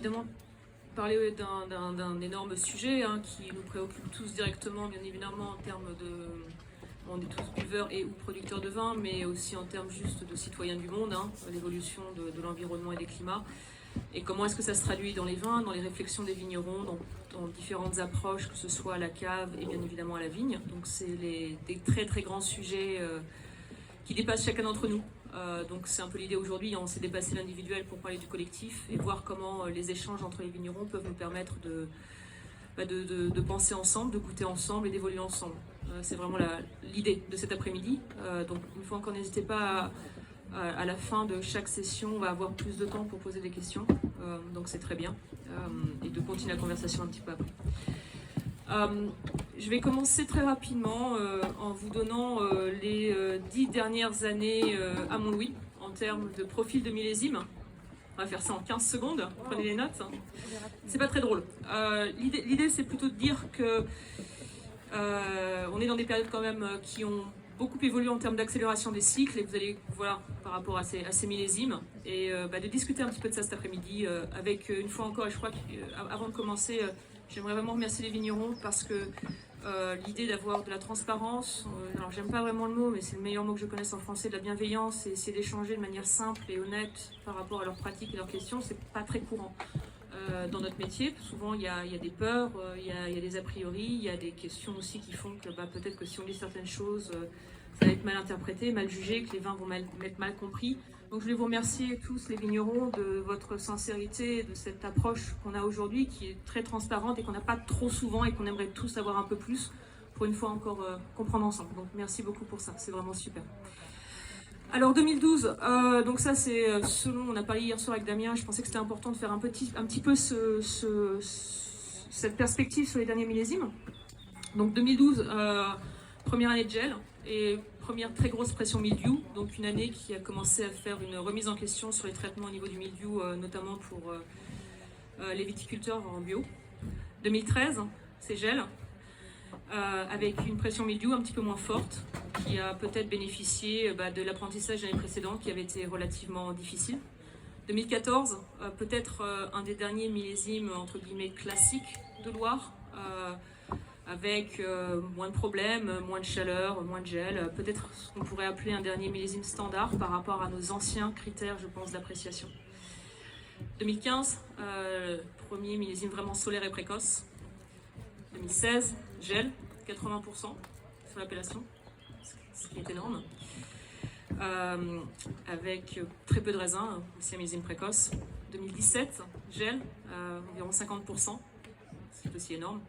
Évidemment, parler d'un énorme sujet qui nous préoccupe tous directement, bien évidemment, en termes de... On est tous buveurs et ou producteurs de vin, mais aussi en termes juste de citoyens du monde, l'évolution de l'environnement et des climats. Et comment est-ce que ça se traduit dans les vins, dans les réflexions des vignerons, dans différentes approches, que ce soit à la cave et bien évidemment à la vigne. Donc c'est des très très grands sujets qui dépassent chacun d'entre nous. Donc c'est un peu l'idée aujourd'hui, on s'est dépassé l'individuel pour parler du collectif et voir comment les échanges entre les vignerons peuvent nous permettre de penser ensemble, de goûter ensemble et d'évoluer ensemble. C'est vraiment l'idée de cet après-midi. Donc une fois encore, n'hésitez pas à la fin de chaque session, on va avoir plus de temps pour poser des questions. Donc c'est très bien. Et de continuer la conversation un petit peu après. Je vais commencer très rapidement en vous donnant les 10 dernières années à Montlouis en termes de profil de millésime. On va faire ça en 15 secondes, prenez les notes. C'est pas très drôle. L'idée c'est plutôt de dire que on est dans des périodes quand même qui ont beaucoup évolué en termes d'accélération des cycles et vous allez voir par rapport à ces millésimes et de discuter un petit peu de ça cet après-midi avec une fois encore, et je crois qu'avant de commencer, j'aimerais vraiment remercier les vignerons parce que l'idée d'avoir de la transparence, alors j'aime pas vraiment le mot, mais c'est le meilleur mot que je connaisse en français, de la bienveillance, et essayer d'échanger de manière simple et honnête par rapport à leurs pratiques et leurs questions, c'est pas très courant dans notre métier. Souvent il y a des peurs, il y a des a priori, il y a des questions aussi qui font que peut-être que si on dit certaines choses, ça va être mal interprété, mal jugé, que les vins vont être mal compris. Donc je voulais vous remercier tous les vignerons de votre sincérité, de cette approche qu'on a aujourd'hui qui est très transparente et qu'on n'a pas trop souvent et qu'on aimerait tous avoir un peu plus pour une fois encore comprendre ensemble. Donc merci beaucoup pour ça, c'est vraiment super. Alors 2012, donc ça c'est selon, on a parlé hier soir avec Damien, je pensais que c'était important de faire un petit peu cette perspective sur les derniers millésimes. Donc 2012, première année de gel et première très grosse pression mildiou, donc une année qui a commencé à faire une remise en question sur les traitements au niveau du mildiou, notamment pour les viticulteurs en bio. 2013, c'est gel, avec une pression mildiou un petit peu moins forte, qui a peut-être bénéficié de l'apprentissage de l'année précédente, qui avait été relativement difficile. 2014, peut-être un des derniers millésimes entre guillemets classiques de Loire, avec moins de problèmes, moins de chaleur, moins de gel, peut-être ce qu'on pourrait appeler un dernier millésime standard par rapport à nos anciens critères, je pense, d'appréciation. 2015, premier millésime vraiment solaire et précoce. 2016, gel, 80% sur l'appellation, ce qui est énorme, avec très peu de raisins, aussi un millésime précoce. 2017, gel, environ 50%, ce qui est aussi énorme.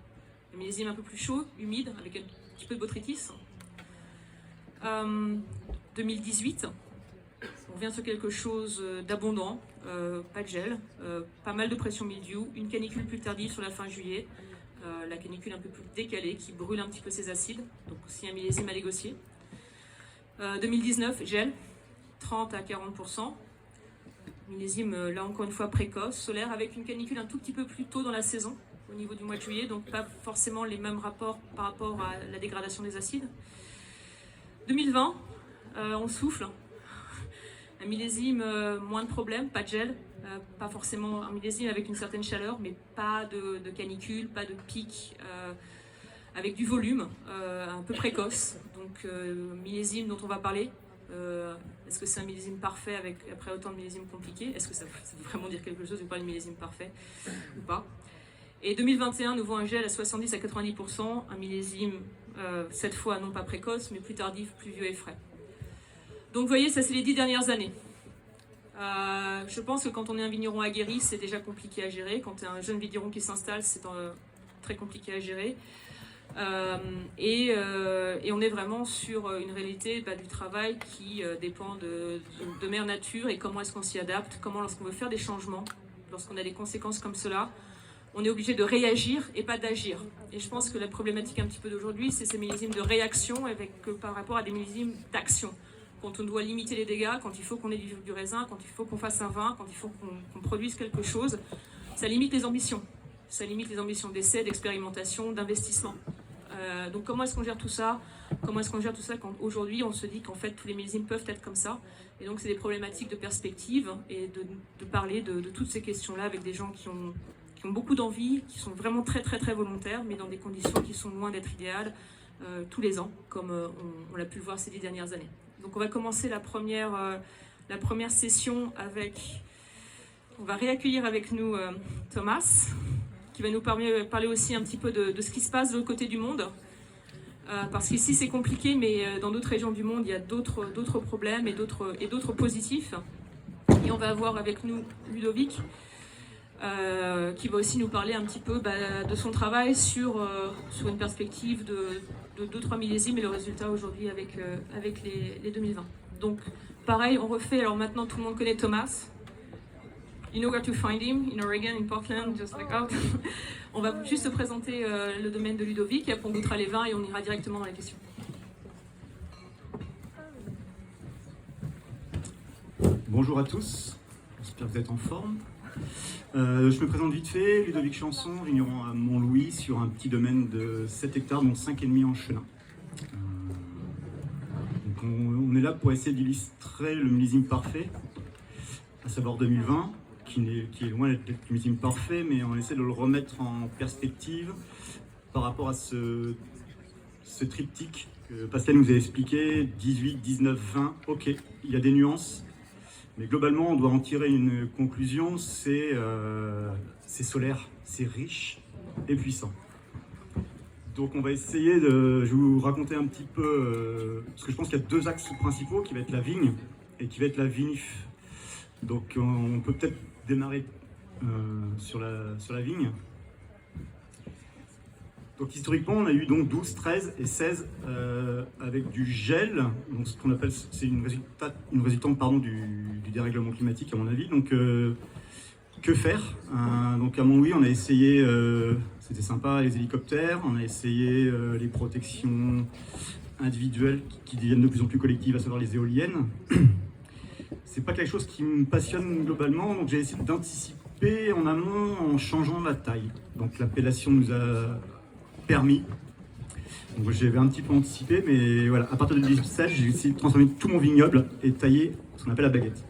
Un millésime un peu plus chaud, humide, avec un petit peu de botrytis. 2018, on revient sur quelque chose d'abondant, pas de gel, pas mal de pression mildiou, une canicule plus tardive sur la fin juillet, la canicule un peu plus décalée qui brûle un petit peu ses acides, donc aussi un millésime à négocier. 2019, gel, 30 à 40%, millésime là encore une fois précoce, solaire, avec une canicule un tout petit peu plus tôt dans la saison, au niveau du mois de juillet, donc pas forcément les mêmes rapports par rapport à la dégradation des acides. 2020, on souffle, un millésime moins de problèmes, pas de gel, pas forcément un millésime avec une certaine chaleur, mais pas de canicule, pas de pic, avec du volume, un peu précoce, donc millésime dont on va parler. Est-ce que c'est un millésime parfait après autant de millésimes compliqués? Est-ce que ça veut vraiment dire quelque chose, ou pas le millésime parfait ou pas? Et 2021, nous voit un gel à 70 à 90%, un millésime, cette fois non pas précoce, mais plus tardif, plus vieux et frais. Donc vous voyez, ça c'est les 10 dernières années. Je pense que quand on est un vigneron aguerri, c'est déjà compliqué à gérer. Quand tu es un jeune vigneron qui s'installe, c'est très compliqué à gérer. Et on est vraiment sur une réalité du travail qui dépend de mère nature et comment est-ce qu'on s'y adapte, comment lorsqu'on veut faire des changements, lorsqu'on a des conséquences comme cela, on est obligé de réagir et pas d'agir. Et je pense que la problématique un petit peu d'aujourd'hui, c'est ces millésimes de réaction par rapport à des millésimes d'action. Quand on doit limiter les dégâts, quand il faut qu'on ait du raisin, quand il faut qu'on fasse un vin, quand il faut qu'on produise quelque chose, ça limite les ambitions. Ça limite les ambitions d'essai, d'expérimentation, d'investissement. Donc comment est-ce qu'on gère tout ça? Comment est-ce qu'on gère tout ça quand aujourd'hui on se dit qu'en fait tous les millésimes peuvent être comme ça? Et donc c'est des problématiques de perspective et de parler de toutes ces questions-là avec des gens qui ont beaucoup d'envie, qui sont vraiment très très très volontaires, mais dans des conditions qui sont loin d'être idéales tous les ans, comme on l'a pu le voir ces 10 dernières années. Donc on va commencer la première session avec... On va réaccueillir avec nous Thomas, qui va nous parler aussi un petit peu de ce qui se passe de l'autre côté du monde. Parce qu'ici c'est compliqué, mais dans d'autres régions du monde, il y a d'autres problèmes et d'autres positifs. Et on va avoir avec nous Ludovic, qui va aussi nous parler un petit peu de son travail sur une perspective de 2-3 millésimes et le résultat aujourd'hui avec les 2020. Donc pareil, on refait, alors maintenant tout le monde connaît Thomas. You know where to find him, in Oregon, in Portland, just like out. On va juste présenter le domaine de Ludovic, et après on goûtera les vins et on ira directement dans les questions. Bonjour à tous, j'espère que vous êtes en forme. Je me présente vite fait, Ludovic Chanson, vigneron à Montlouis, sur un petit domaine de 7 hectares, dont 5,5 en Chenin. Donc on est là pour essayer d'illustrer le millésime parfait, à savoir 2020. Qui est loin d'être le millésime parfait, mais on essaie de le remettre en perspective par rapport à ce triptyque que Pascal nous a expliqué, 18, 19, 20, ok, il y a des nuances, mais globalement on doit en tirer une conclusion, c'est solaire, c'est riche et puissant. Donc on va essayer je vais vous raconter un petit peu, parce que je pense qu'il y a 2 axes principaux, qui va être la vigne et qui va être la vinif. Donc on peut peut-être démarrer sur la vigne. Donc historiquement, on a eu donc 12, 13 et 16 avec du gel, donc ce qu'on appelle, c'est une résultante du dérèglement climatique à mon avis. Donc que faire? Donc à Montlouis, on a essayé, c'était sympa, les hélicoptères, on a essayé les protections individuelles qui deviennent de plus en plus collectives, à savoir les éoliennes. C'est pas quelque chose qui me passionne globalement, donc j'ai essayé d'anticiper en amont en changeant la taille. Donc l'appellation nous a permis. Donc j'avais un petit peu anticipé, mais voilà, à partir de 2016, j'ai essayé de transformer tout mon vignoble et tailler ce qu'on appelle la baguette.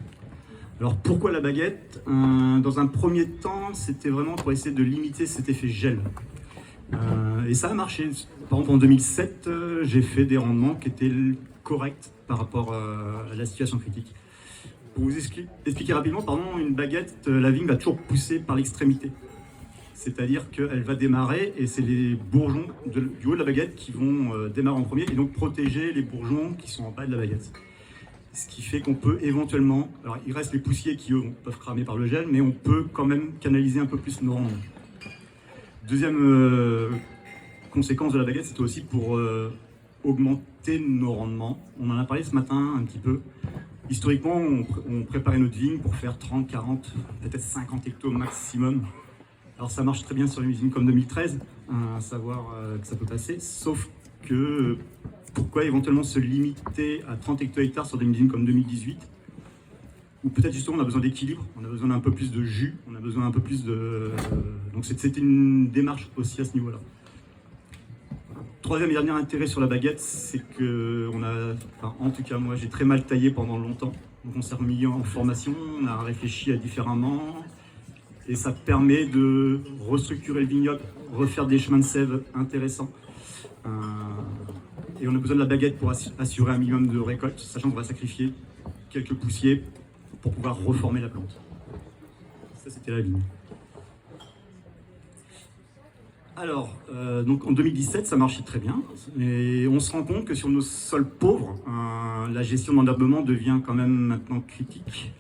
Alors pourquoi la baguette? Dans un premier temps, c'était vraiment pour essayer de limiter cet effet gel. Et ça a marché. Par exemple, en 2007, j'ai fait des rendements qui étaient corrects par rapport à la situation critique. Pour vous expliquer rapidement, pardon, une baguette, la vigne va toujours pousser par l'extrémité. C'est-à-dire qu'elle va démarrer et c'est les bourgeons du haut de la baguette qui vont démarrer en premier et donc protéger les bourgeons qui sont en bas de la baguette. Ce qui fait qu'on peut éventuellement, alors il reste les poussiers qui eux peuvent cramer par le gel, mais on peut quand même canaliser un peu plus nos rendements. Deuxième conséquence de la baguette, c'était aussi pour augmenter nos rendements. On en a parlé ce matin un petit peu. Historiquement, on préparait notre vigne pour faire 30, 40, peut-être 50 hectos maximum. Alors ça marche très bien sur les millésimes comme 2013, à savoir que ça peut passer, sauf que pourquoi éventuellement se limiter à 30 hecto-hectares sur des millésimes comme 2018? Ou peut-être justement on a besoin d'équilibre, on a besoin d'un peu plus de jus, on a besoin un peu plus de... Donc c'était une démarche aussi à ce niveau-là. Troisième et dernier intérêt sur la baguette, c'est que en tout cas moi j'ai très mal taillé pendant longtemps. Donc on s'est remis en formation, on a réfléchi à différemment et ça permet de restructurer le vignoble, refaire des chemins de sève intéressants. Et on a besoin de la baguette pour assurer un minimum de récolte, sachant qu'on va sacrifier quelques poussiers pour pouvoir reformer la plante. Ça c'était la vigne. Alors, donc en 2017, ça marchait très bien, et on se rend compte que sur nos sols pauvres, la gestion d'enherbement devient quand même maintenant critique.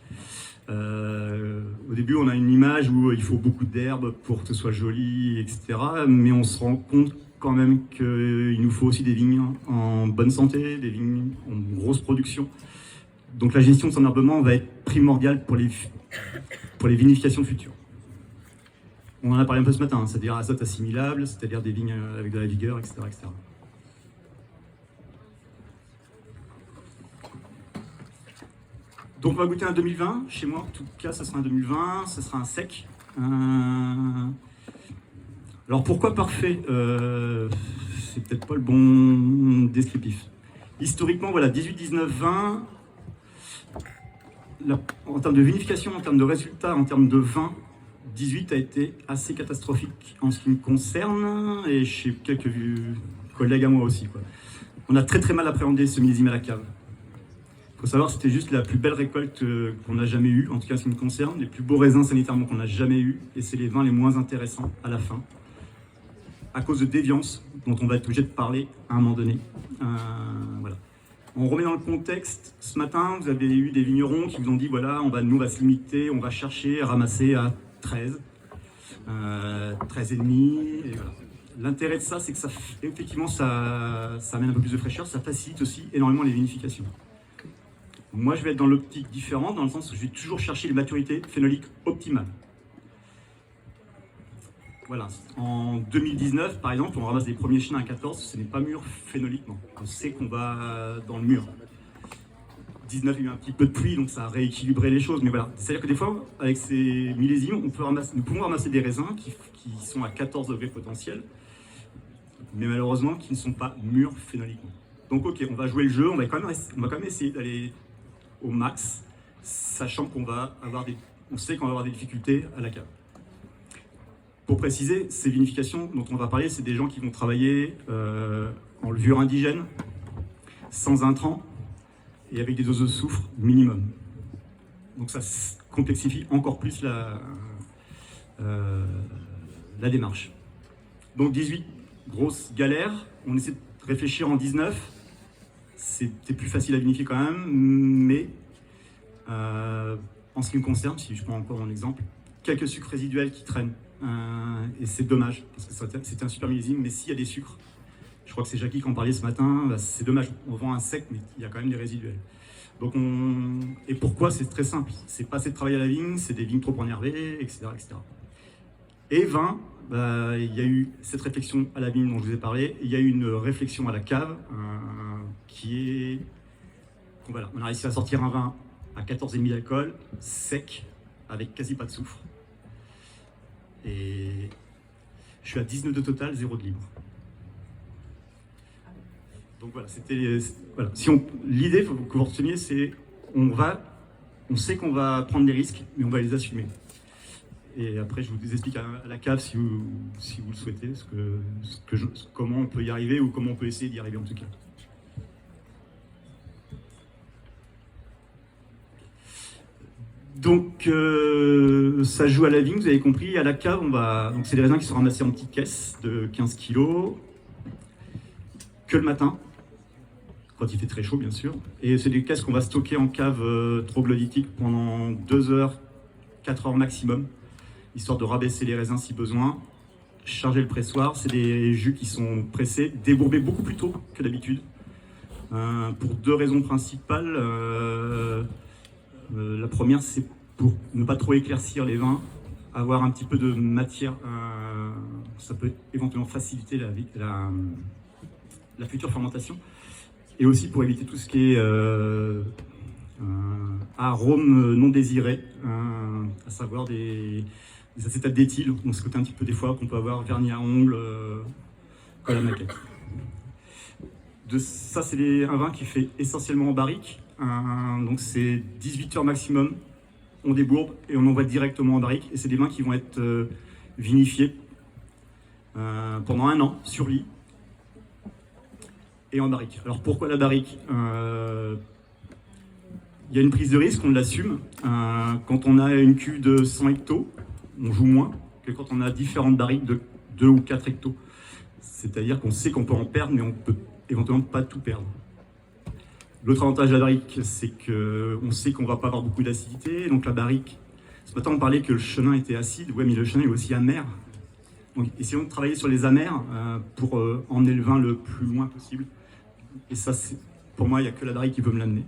Au début, on a une image où il faut beaucoup d'herbe pour que ce soit joli, etc. Mais on se rend compte quand même qu'il nous faut aussi des vignes en bonne santé, des vignes en grosse production. Donc la gestion de son enherbement va être primordiale pour les vinifications futures. On en a parlé un peu ce matin, c'est-à-dire azote assimilable, c'est-à-dire des vignes avec de la vigueur, etc., etc. Donc on va goûter un 2020, chez moi en tout cas ça sera un 2020, ça sera un sec. Alors pourquoi parfait? c'est peut-être pas le bon descriptif. Historiquement, voilà, 18, 19, 20, en termes de vinification, en termes de résultats, en termes de vin, 18 a été assez catastrophique en ce qui me concerne, et chez quelques collègues à moi aussi, quoi. On a très très mal appréhendé ce millésime à la cave. Il faut savoir que c'était juste la plus belle récolte qu'on a jamais eue, en tout cas en ce qui me concerne, les plus beaux raisins sanitairement qu'on a jamais eus, et c'est les vins les moins intéressants à la fin, à cause de déviances dont on va être obligé de parler à un moment donné. Voilà. On remet dans le contexte, ce matin, vous avez eu des vignerons qui vous ont dit, voilà, nous on va se limiter, on va chercher à ramasser à 13, 13 et demi, et voilà. L'intérêt de ça, c'est que effectivement, ça amène un peu plus de fraîcheur, ça facilite aussi énormément les vinifications. Moi, je vais être dans l'optique différente, dans le sens où je vais toujours chercher les maturités phénoliques optimales. Voilà. En 2019, par exemple, on ramasse des premiers chenins à 14, ce n'est pas mûr phénoliquement. On sait qu'on va dans le mûr. 19, il y a eu un petit peu de pluie, donc ça a rééquilibré les choses. Mais voilà, c'est-à-dire que des fois, avec ces millésimes, nous pouvons ramasser des raisins qui sont à 14 degrés potentiels, mais malheureusement qui ne sont pas mûrs phénoliquement. Donc ok, on va jouer le jeu, on va quand même essayer d'aller au max, sachant on sait qu'on va avoir des difficultés à la cave. Pour préciser, ces vinifications dont on va parler, c'est des gens qui vont travailler en levure indigène, sans intrants, et avec des doses de soufre minimum. Donc ça complexifie encore plus la démarche. Donc 18, grosse galère. On essaie de réfléchir en 19. C'était plus facile à vinifier quand même, mais en ce qui me concerne, si je prends encore mon exemple, quelques sucres résiduels qui traînent. Et c'est dommage, parce que c'était un super millésime, mais s'il y a des sucres, je crois que c'est Jackie qui en parlait ce matin, c'est dommage, on vend un sec, mais il y a quand même des résiduels. Donc et pourquoi? C'est très simple, c'est pas assez de travail à la vigne, c'est des vignes trop énervées, etc. etc. Et vin, il y a eu cette réflexion à la vigne dont je vous ai parlé, il y a eu une réflexion à la cave, voilà, on a réussi à sortir un vin à 14,5 d'alcool, sec, avec quasi pas de soufre. Et je suis à 19 de total, 0 de libre. Donc voilà, voilà. L'idée que vous reteniez, c'est on sait qu'on va prendre des risques, mais on va les assumer. Et après, je vous explique à la cave, si vous le souhaitez, comment on peut y arriver, ou comment on peut essayer d'y arriver en tout cas. Donc, ça joue à la vigne, vous avez compris. À la cave, donc c'est des raisins qui sont ramassés en petites caisses de 15 kg, que le matin, quand il fait très chaud, bien sûr. Et c'est des caisses qu'on va stocker en cave troglodytique pendant 2 heures, 4 heures maximum, histoire de rabaisser les raisins si besoin. Charger le pressoir, c'est des jus qui sont pressés, débourbés beaucoup plus tôt que d'habitude, pour 2 raisons principales. La première, c'est pour ne pas trop éclaircir les vins, avoir un petit peu de matière, ça peut éventuellement faciliter la future fermentation, et aussi pour éviter tout ce qui est arômes non désirés, à savoir des acétates d'éthyle, donc ce côté un petit peu des fois qu'on peut avoir vernis à ongles, colle à maquette. Ça, c'est un vin qui fait essentiellement en barrique. Donc c'est 18 heures maximum, on débourbe et on envoie directement en barrique. Et c'est des vins qui vont être vinifiés pendant 1 an sur lit et en barrique. Alors pourquoi la barrique? Il y a une prise de risque, on l'assume. Quand on a une cuve de 100 hectos, on joue moins que quand on a différentes barriques de 2 ou 4 hectos. C'est-à-dire qu'on sait qu'on peut en perdre, mais on peut éventuellement pas tout perdre. L'autre avantage de la barrique, c'est qu'on sait qu'on ne va pas avoir beaucoup d'acidité. Donc la barrique, ce matin on parlait que le chenin était acide, ouais, mais le chenin est aussi amer. Donc essayons de travailler sur les amers pour emmener le vin le plus loin possible. Et ça, pour moi, il n'y a que la barrique qui peut me l'amener.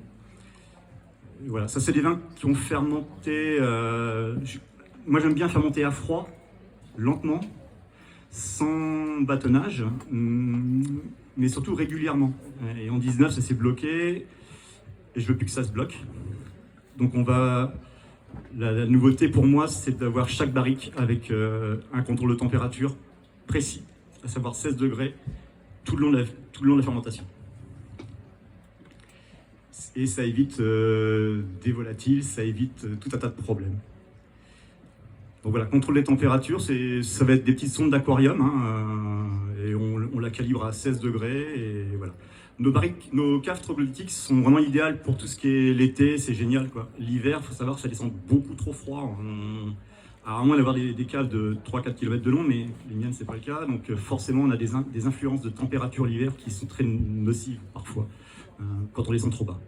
Voilà, ça c'est des vins qui ont fermenté. Moi j'aime bien fermenter à froid, lentement, sans bâtonnage. Mais surtout régulièrement. Et en 19, ça s'est bloqué, et je veux plus que ça se bloque. Donc la nouveauté pour moi, c'est d'avoir chaque barrique avec un contrôle de température précis, à savoir 16 degrés tout le long de la fermentation. Et ça évite des volatiles, ça évite tout un tas de problèmes. Donc voilà, contrôle des températures, ça va être des petites sondes d'aquarium, hein, et on la calibre à 16 degrés, et voilà. Nos caves troglodytiques sont vraiment idéales pour tout ce qui est l'été, c'est génial, quoi. L'hiver, il faut savoir que ça descend beaucoup trop froid. À moins d'avoir des caves de 3-4 km de long, mais les miennes, c'est pas le cas. Donc forcément, on a des influences de température l'hiver qui sont très nocives parfois, quand on descend trop bas.